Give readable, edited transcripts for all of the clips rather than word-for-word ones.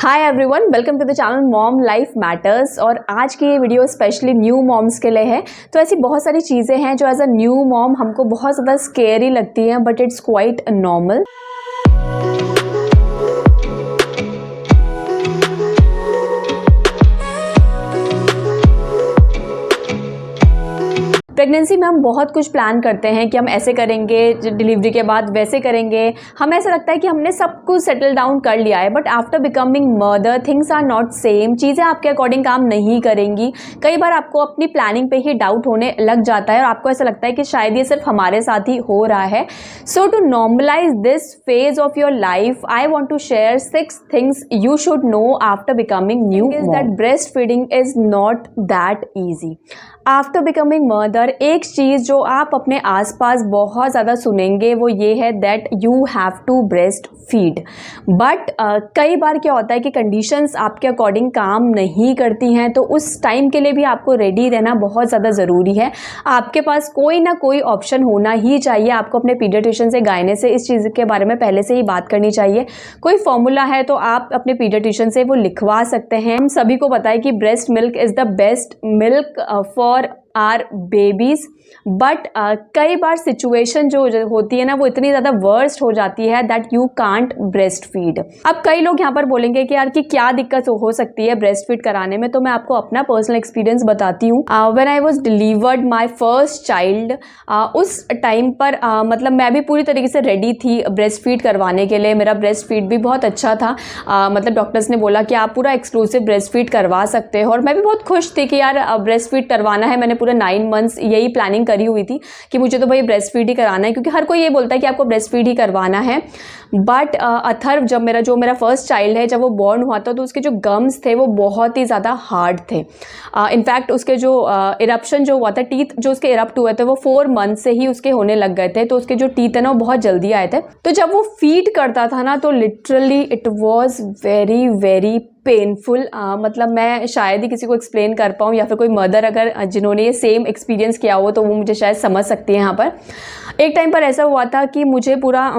Hi everyone, welcome to the channel mom life matters. और आज की ये वीडियो स्पेशली न्यू मॉम्स के लिए है। तो ऐसी बहुत सारी चीज़ें हैं जो एज अ न्यू मॉम हमको बहुत ज़्यादा स्केरी लगती हैं, but it's quite normal. Pregnancy में हम बहुत कुछ प्लान करते हैं कि हम ऐसे करेंगे, डिलीवरी के बाद वैसे करेंगे। हमें ऐसा लगता है कि हमने सब कुछ सेटल डाउन कर लिया है, but after becoming mother things are not same. चीज़ें आपके अकॉर्डिंग काम नहीं करेंगी। कई बार आपको अपनी प्लानिंग पे ही डाउट होने लग जाता है और आपको ऐसा लगता है कि शायद ये सिर्फ हमारे साथ ही हो रहा है। So to normalise this phase of your life, I want to share 6 things you should know after becoming new mom. That breastfeeding is not that easy after becoming mother. एक चीज़ जो आप अपने आसपास बहुत ज़्यादा सुनेंगे वो ये है that you have to breastfeed. But कई बार क्या होता है कि कंडीशंस आपके अकॉर्डिंग काम नहीं करती हैं, तो उस टाइम के लिए भी आपको रेडी रहना बहुत ज़्यादा ज़रूरी है। आपके पास कोई ना कोई ऑप्शन होना ही चाहिए। आपको अपने पीडियाट्रिशियन से, गायने से इस चीज़ के बारे में पहले से ही बात करनी चाहिए। कोई फॉर्मूला है तो आप अपने पीडियाट्रिशियन से वो लिखवा सकते हैं। हम सभी को पता है कि breast milk is the best milk for our babies, but कई बार सिचुएशन जो होती है ना वो इतनी ज़्यादा वर्स्ट हो जाती है that you can't breast feed. अब कई लोग यहाँ पर बोलेंगे कि यार कि क्या दिक्कत हो सकती है ब्रेस्ट फीड कराने में। तो मैं आपको अपना पर्सनल एक्सपीरियंस बताती हूँ। When I was delivered my first child, उस टाइम पर मतलब मैं भी पूरी तरीके से रेडी थी ब्रेस्ट फीड करवाने के लिए। मेरा ब्रेस्ट फीड भी बहुत अच्छा था। मतलब डॉक्टर्स ने बोला कि आप पूरा एक्सक्लूसिव ब्रेस्ट फीड करवा सकते हो और मैं भी बहुत खुश थी कि यार ब्रेस्ट फीड करवाना है। मैंने पूरे 9 मंथ्स यही प्लानिंग करी हुई थी कि मुझे तो भाई ब्रेस्ट फीड ही कराना है, क्योंकि हर कोई ये बोलता है कि आपको ब्रेस्ट फीड ही करवाना है। बट अथर्व, जब मेरा फर्स्ट चाइल्ड है, जब वो बॉर्न हुआ था तो उसके जो गम्स थे वो बहुत ही ज़्यादा हार्ड थे। इनफैक्ट उसके जो इरप्शन जो हुआ था, टीथ जो उसके इरप्ट हुए थे वो 4 मंथ से ही उसके होने लग गए थे। तो उसके जो टीथ है ना वो बहुत जल्दी आए थे। तो जब वो फीड करता था ना तो literally it was very very painful. मतलब मैं शायद ही किसी को एक्सप्लेन कर पाऊँ, या फिर कोई मदर अगर जिन्होंने ये सेम एक्सपीरियंस किया हो तो वो मुझे शायद समझ सकती है। यहाँ पर एक टाइम पर ऐसा हुआ था कि मुझे पूरा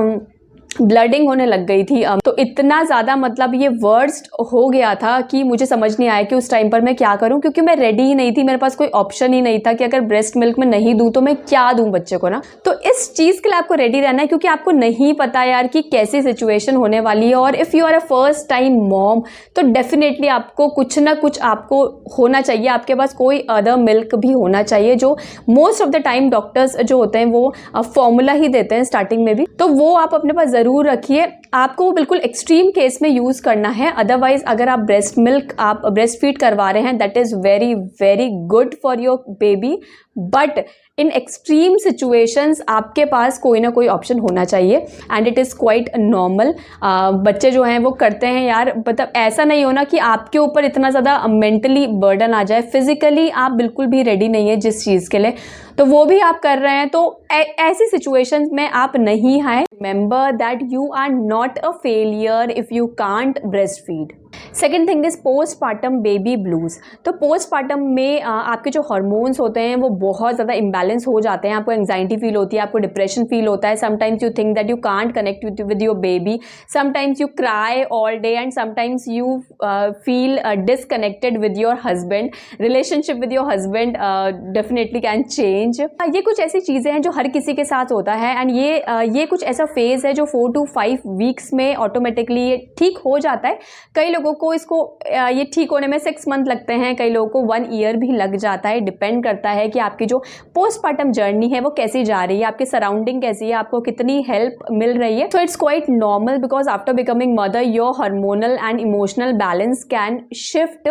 ब्लडिंग होने लग गई थी। तो इतना ज़्यादा मतलब ये वर्स्ट हो गया था कि मुझे समझ नहीं आया कि उस टाइम पर मैं क्या करूं, क्योंकि मैं रेडी ही नहीं थी। मेरे पास कोई ऑप्शन ही नहीं था कि अगर ब्रेस्ट मिल्क में नहीं दूं तो मैं क्या दूं बच्चे को ना। तो इस चीज़ के लिए आपको रेडी रहना है, क्योंकि आपको नहीं पता यार कि कैसी सिचुएशन होने वाली है। और if you are a first time mom तो डेफिनेटली आपको कुछ ना कुछ आपको होना चाहिए। आपके पास कोई अदर मिल्क भी होना चाहिए, जो most of the time doctors जो होते हैं वो फॉर्मूला ही देते हैं स्टार्टिंग में भी। तो वो आप अपने पास ज़रूर रखिए। आपको वो बिल्कुल एक्सट्रीम केस में यूज़ करना है। अदरवाइज अगर आप ब्रेस्ट मिल्क आप ब्रेस्ट फीड करवा रहे हैं, that is very very good for your baby. But in extreme situations आपके पास कोई ना कोई ऑप्शन होना चाहिए, and it is quite normal. बच्चे जो हैं वो करते हैं यार, मतलब ऐसा नहीं होना कि आपके ऊपर इतना ज़्यादा मेंटली बर्डन आ जाए। फिजिकली आप बिल्कुल भी रेडी नहीं है जिस चीज़ के लिए, तो वो भी आप कर रहे हैं। तो ऐसी सिचुएशंस में आप नहीं आए। Remember that you are not a failure if you can't breastfeed. Second thing is postpartum baby blues. तो पोस्टपार्टम में आपके जो हार्मोन्स होते हैं वो बहुत ज़्यादा इम्बैलेंस हो जाते हैं। आपको एंग्जाइटी फील होती है, आपको डिप्रेशन फील होता है। Sometimes you think that you can't connect with your baby, sometimes you cry all day, and sometimes you feel disconnected with your husband. Relationship with your husband definitely can change. ये कुछ ऐसी चीज़ें हैं जो हर किसी के साथ होता है, एंड ये कुछ ऐसा फेज़ है जो 4 to 5 वीक्स में ऑटोमेटिकली ये ठीक हो जाता है। कई लोगों को इसको ये ठीक होने में 6 मंथ लगते हैं, कई लोगों को 1 ईयर भी लग जाता है। डिपेंड करता है कि आपकी जो पोस्टपार्टम जर्नी है वो कैसी जा रही है, आपकी सराउंडिंग कैसी है, आपको कितनी हेल्प मिल रही है। So it's quite normal, because after becoming mother your hormonal and emotional balance can shift.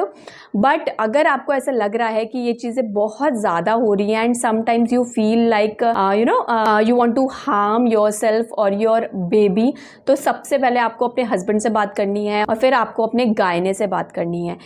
But अगर आपको ऐसा लग रहा है कि ये चीज़ें बहुत ज़्यादा हो रही हैं, and sometimes you feel like you want to harm yourself और योर बेबी, तो सबसे पहले आपको अपने हस्बैंड से बात करनी है और फिर आपको अपने गायने से बात करनी है।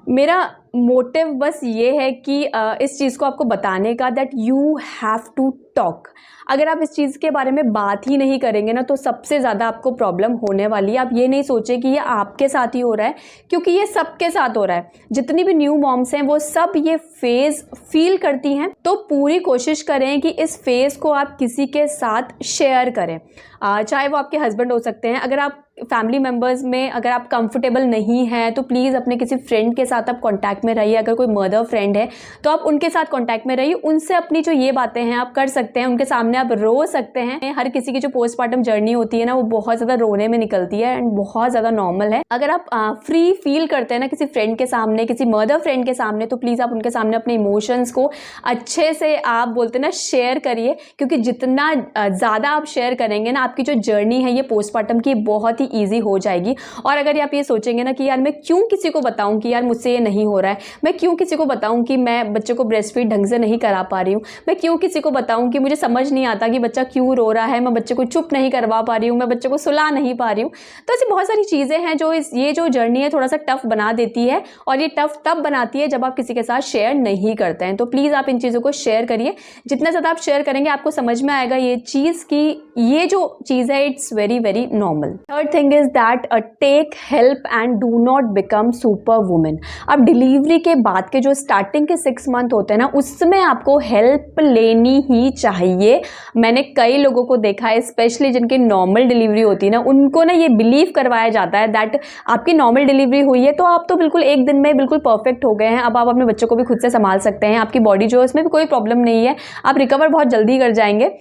मेरा मोटिव बस ये है कि इस चीज़ को आपको बताने का, that you have to talk. अगर आप इस चीज़ के बारे में बात ही नहीं करेंगे ना तो सबसे ज़्यादा आपको प्रॉब्लम होने वाली है। आप ये नहीं सोचें कि ये आपके साथ ही हो रहा है, क्योंकि ये सबके साथ हो रहा है। जितनी भी न्यू मॉम्स हैं वो सब ये फेज़ फील करती हैं। तो पूरी कोशिश करें कि इस फेज़ को आप किसी के साथ शेयर करें, चाहे वो आपके हस्बैंड हो सकते हैं। अगर आप फैमिली मेम्बर्स में अगर आप कंफर्टेबल नहीं हैं तो प्लीज़ अपने किसी फ्रेंड के साथ आप कांटेक्ट में रहिए। अगर कोई मदर फ्रेंड है तो आप उनके साथ कांटेक्ट में रहिए, उनसे अपनी जो ये बातें हैं आप कर सकते हैं, उनके सामने आप रो सकते हैं। हर किसी की जो पोस्टमार्टम जर्नी होती है ना वो बहुत ज़्यादा रोने में निकलती है एंड बहुत ज़्यादा नॉर्मल है। अगर आप फ्री फील करते हैं ना किसी फ्रेंड के सामने, किसी मदर फ्रेंड के सामने, तो प्लीज़ आप उनके सामने अपने इमोशंस को अच्छे से आप बोलते हैं ना शेयर करिए, क्योंकि जितना ज़्यादा आप शेयर करेंगे ना आपकी जो जर्नी है ये पोस्टमार्टम की बहुत ही ईजी हो जाएगी। और अगर आप ये सोचेंगे ना कि यार मैं क्यों किसी को बताऊं कि यार मुझसे ये नहीं हो रहा है, मैं क्यों किसी को बताऊं कि मैं बच्चे को ब्रेस्ट फीड ढंग से नहीं करा पा रही हूँ, मैं क्यों किसी को बताऊं कि मुझे समझ नहीं आता कि बच्चा क्यों रो रहा है, मैं बच्चे को चुप नहीं करवा पा रही हूँ, मैं बच्चे को सुला नहीं पा रही हूँ। तो ऐसी बहुत सारी चीज़ें हैं जो ये जो जर्नी है थोड़ा सा टफ बना देती है, और ये टफ तब बनाती है जब आप किसी के साथ शेयर नहीं करते हैं। तो प्लीज़ आप इन चीज़ों को शेयर करिए। जितना ज़्यादा आप शेयर करेंगे आपको समझ में आएगा ये चीज़ की ये जो चीज़ है it's very very normal. Third thing is that take help and do not become super women. अब डिलीवरी के बाद के जो स्टार्टिंग के 6 मंथ होते हैं ना उसमें आपको हेल्प लेनी ही चाहिए। मैंने कई लोगों को देखा है, स्पेशली जिनकी नॉर्मल डिलीवरी होती है ना, उनको ना ये बिलीव करवाया जाता है दैट आपकी नॉर्मल डिलीवरी हुई है तो आप तो बिल्कुल एक दिन में बिल्कुल परफेक्ट हो गए हैं, अब आप अपने बच्चों को भी खुद से संभाल सकते हैं, आपकी बॉडी जो है उसमें भी कोई प्रॉब्लम नहीं है, आप रिकवर बहुत जल्दी कर जाएंगे।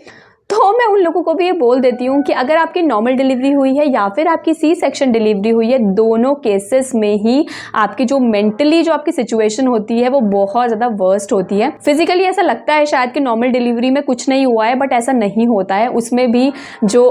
तो मैं उन लोगों को भी ये बोल देती हूँ कि अगर आपकी नॉर्मल डिलीवरी हुई है या फिर आपकी सी सेक्शन डिलीवरी हुई है, दोनों केसेस में ही आपकी जो मेंटली जो आपकी सिचुएशन होती है वो बहुत ज़्यादा वर्स्ट होती है। फिजिकली ऐसा लगता है शायद कि नॉर्मल डिलीवरी में कुछ नहीं हुआ है, बट ऐसा नहीं होता है। उसमें भी जो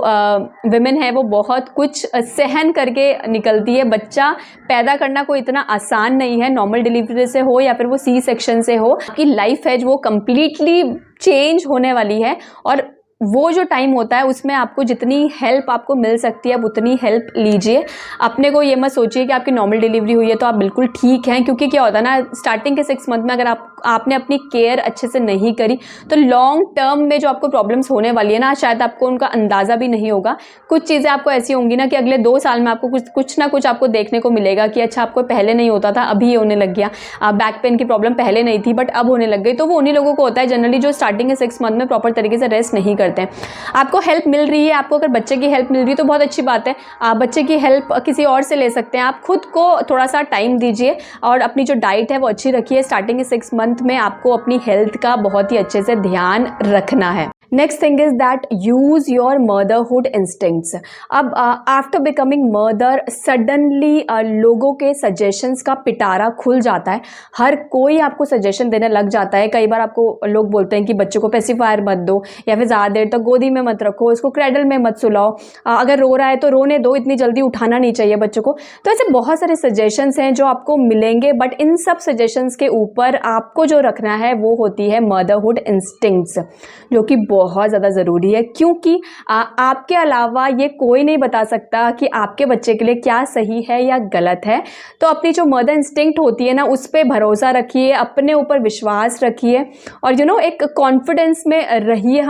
विमेन है वो बहुत कुछ सहन करके निकलती है। बच्चा पैदा करना कोई इतना आसान नहीं है, नॉर्मल डिलीवरी से हो या फिर वो सी सेक्शन से हो। आपकी लाइफ है जो वो कम्प्लीटली चेंज होने वाली है, और वो जो टाइम होता है उसमें आपको जितनी हेल्प आपको मिल सकती है आप उतनी हेल्प लीजिए। अपने को ये मत सोचिए कि आपकी नॉर्मल डिलीवरी हुई है तो आप बिल्कुल ठीक हैं, क्योंकि क्या होता है ना स्टार्टिंग के 6 मंथ में अगर आपने अपनी केयर अच्छे से नहीं करी तो लॉन्ग टर्म में जो आपको प्रॉब्लम्स होने वाली है ना शायद आपको उनका अंदाज़ा भी नहीं होगा। कुछ चीज़ें आपको ऐसी होंगी ना कि अगले 2 साल में आपको कुछ ना कुछ आपको देखने को मिलेगा कि अच्छा आपको पहले नहीं होता था अभी होने लग गया, बैक पेन की प्रॉब्लम पहले नहीं थी बट अब होने लग गई। तो वो उन्हीं लोगों को होता है जनरली जो स्टार्टिंग के 6 मंथ में प्रॉपर तरीके से रेस्ट नहीं करते हैं। आपको हेल्प मिल रही है, आपको अगर बच्चे की हेल्प मिल रही है तो बहुत अच्छी बात है। आप बच्चे की हेल्प किसी और से ले सकते हैं। आप खुद को थोड़ा सा टाइम दीजिए और अपनी जो डाइट है वो अच्छी रखिए। स्टार्टिंग के 6 मंथ में आपको अपनी हेल्थ का बहुत ही अच्छे से ध्यान रखना है। Next thing is that use your motherhood instincts. अब आफ्टर बिकमिंग मदर सडनली लोगों के सजेशंस का पिटारा खुल जाता है। हर कोई आपको सजेशन देने लग जाता है। कई बार आपको लोग बोलते हैं कि बच्चे को पेसिफायर मत दो, या फिर ज़्यादा देर तक गोदी में मत रखो, इसको क्रेडल में मत सुलाओ, अगर रो रहा है तो रोने दो, इतनी जल्दी उठाना नहीं चाहिए बच्चों को। तो ऐसे बहुत सारे सजेशंस हैं जो आपको मिलेंगे, बट इन सब सजेशंस के ऊपर आपको जो रखना है वो होती है मदरहुड इंस्टिंक्ट्स, जो कि बहुत ज़्यादा ज़रूरी है। क्योंकि आपके अलावा ये कोई नहीं बता सकता कि आपके बच्चे के लिए क्या सही है या गलत है। तो अपनी जो मदर इंस्टिंक्ट होती है ना उस पर भरोसा रखिए, अपने ऊपर विश्वास रखिए, और एक कॉन्फिडेंस में रहिए।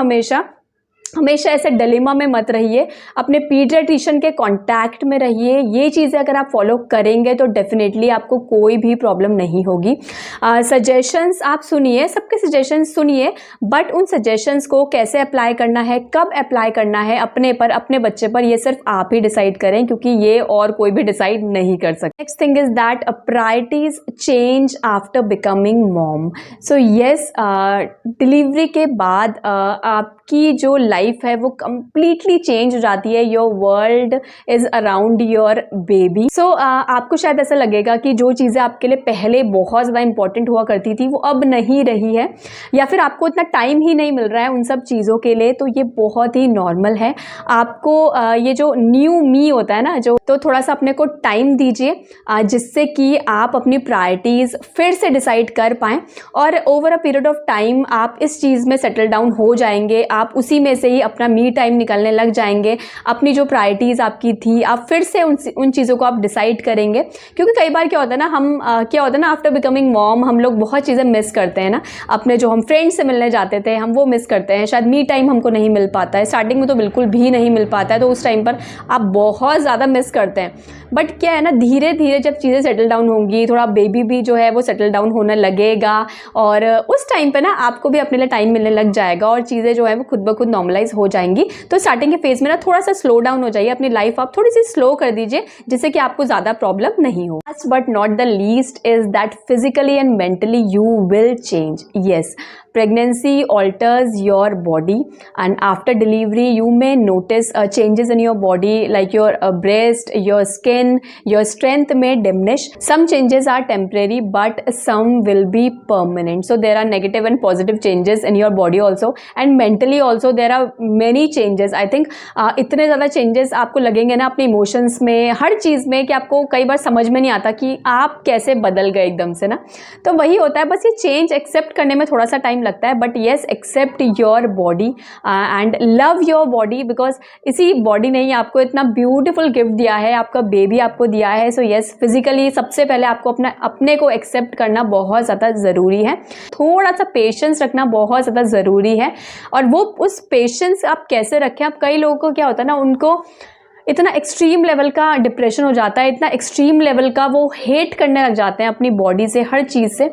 हमेशा ऐसे डिलेमा में मत रहिए। अपने पीडियाट्रिशियन के कांटेक्ट में रहिए। ये चीज़ें अगर आप फॉलो करेंगे तो डेफिनेटली आपको कोई भी प्रॉब्लम नहीं होगी। सजेशंस आप सुनिए, सबके सजेशंस सुनिए, बट उन सजेशंस को कैसे अप्लाई करना है, कब अप्लाई करना है अपने पर, अपने बच्चे पर, ये सिर्फ आप ही डिसाइड करें, क्योंकि ये और कोई भी डिसाइड नहीं कर सकता। Next thing is that priorities change after becoming mom. So yes, delivery के बाद आपकी जो लाइफ है वो कम्प्लीटली चेंज हो जाती है। Your world is around your baby. So आपको शायद ऐसा लगेगा कि जो चीज़ें आपके लिए पहले बहुत ज़्यादा इंपॉर्टेंट हुआ करती थी वो अब नहीं रही है, या फिर आपको इतना टाइम ही नहीं मिल रहा है उन सब चीज़ों के लिए। तो ये बहुत ही नॉर्मल है। आपको ये जो न्यू मी होता है ना, जो तो थोड़ा सा अपने को टाइम दीजिए, जिससे कि आप अपनी प्रायोरिटीज़ फिर से डिसाइड कर पाएँ, और over a period of time आप इस चीज़ में सेटल डाउन हो जाएंगे। आप उसी में से ही अपना मी टाइम निकालने लग जाएंगे, अपनी जो प्रायोरिटीज़ आपकी थी आप फिर से उन चीज़ों को आप डिसाइड करेंगे। क्योंकि कई बार क्या होता है ना, क्या होता है ना, आफ्टर बिकमिंग मॉम हम लोग बहुत चीज़ें मिस करते हैं ना, अपने जो हम फ्रेंड्स से मिलने जाते थे हम वो मिस करते हैं, शायद मी टाइम हमको नहीं मिल पाता है, स्टार्टिंग में तो बिल्कुल भी नहीं मिल पाता है, तो उस टाइम पर आप बहुत ज़्यादा मिस करते हैं। बट क्या है ना, धीरे धीरे जब चीज़ें सेटल डाउन होंगी, थोड़ा बेबी भी जो है वो सेटल डाउन होने लगेगा और उस टाइम पे ना आपको भी अपने लिए टाइम मिलने लग जाएगा और चीज़ें जो है वो खुद ब खुद नॉर्मलाइज हो जाएंगी। तो स्टार्टिंग के फेज़ में ना थोड़ा सा स्लो डाउन हो जाइए, अपनी लाइफ आप थोड़ी सी स्लो कर दीजिए जिससे कि आपको ज़्यादा प्रॉब्लम नहीं हो। Last but not the least is that physically and mentally you will change. Yes, pregnancy alters your body and after delivery you may notice changes in your body like your breast, your skin, your strength may diminish. Some changes are temporary but some will be permanent. So there are negative and positive changes in your body also and mentally also there are many changes. I think इतने ज़्यादा changes आपको लगेंगे ना अपने emotions में, हर चीज़ में, कि आपको कई बार समझ में नहीं आता कि आप कैसे बदल गए एकदम से ना। तो वही होता है, बस ये चेंज एक्सेप्ट करने में थोड़ा सा टाइम लगता है। But yes, accept your body and love your body, because इसी बॉडी ने ही आपको इतना ब्यूटीफुल गिफ्ट दिया है, आपका बेबी आपको दिया है। सो येस, फिजिकली सबसे पहले आपको अपने को एक्सेप्ट करना बहुत ज़्यादा ज़रूरी है, थोड़ा सा पेशेंस रखना बहुत ज़्यादा ज़रूरी है। और वो उस पेशेंस आप कैसे रखें, आप कई लोगों को क्या होता है ना, उनको इतना एक्सट्रीम लेवल का डिप्रेशन हो जाता है, इतना एक्सट्रीम लेवल का वो हेट करने लग जाते हैं अपनी बॉडी से, हर चीज़ से,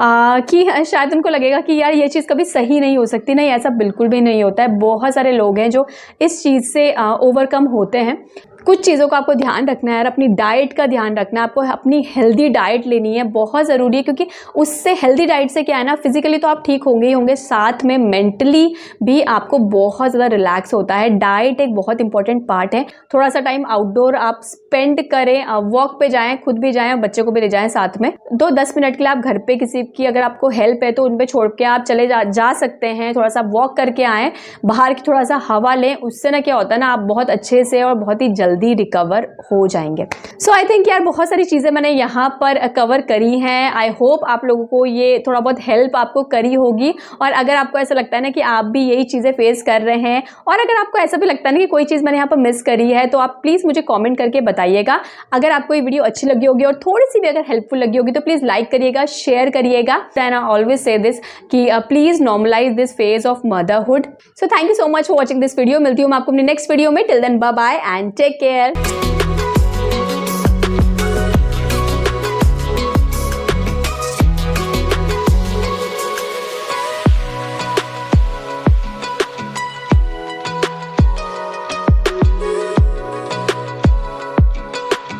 कि शायद उनको लगेगा कि यार ये चीज़ कभी सही नहीं हो सकती। नहीं, ऐसा बिल्कुल भी नहीं होता है। बहुत सारे लोग हैं जो इस चीज़ से ओवरकम होते हैं। कुछ चीज़ों का आपको ध्यान रखना है यार, अपनी डाइट का ध्यान रखना है, आपको अपनी हेल्दी डाइट लेनी है, बहुत ज़रूरी है। क्योंकि उससे, हेल्दी डाइट से क्या है ना, फिजिकली तो आप ठीक होंगे ही होंगे, साथ में मेंटली भी आपको बहुत ज़्यादा रिलैक्स होता है। डाइट एक बहुत इंपॉर्टेंट पार्ट है। थोड़ा सा टाइम आउटडोर आप स्पेंड करें, वॉक पे जाएँ, खुद भी जाएँ और बच्चे को भी ले जाएँ साथ में। 2-10 मिनट के लिए आप घर पे किसी की अगर आपको हेल्प है तो उन पे छोड़ के आप चले जा सकते हैं। थोड़ा सा वॉक करके आएँ, बाहर की थोड़ा सा हवा लें, उससे ना क्या होता है ना, आप बहुत अच्छे से और बहुत ही जल्दी रिकवर हो जाएंगे। सो आई थिंक यार बहुत सारी चीज़ें मैंने यहाँ पर कवर करी हैं। आई होप आप लोगों को ये थोड़ा बहुत हेल्प आपको करी होगी। और अगर आपको ऐसा लगता है ना कि आप भी यही चीज़ें फेस कर रहे हैं, और अगर आपको ऐसा भी लगता है ना कि कोई चीज़ मैंने यहाँ पर मिस करी है, तो आप प्लीज़ मुझे कॉमेंट करके बताइएगा। अगर आपको ये वीडियो अच्छी लगी होगी और थोड़ी सी भी अगर हेल्पफुल लगी होगी तो प्लीज़ लाइक करिएगा, शेयर करिएगा। And I always say this कि please normalise this phase of motherhood. So thank you so much for watching this video. मिलती हूँ मैं आपको अपनी नेक्स्ट वीडियो में। Till then bye bye and take care.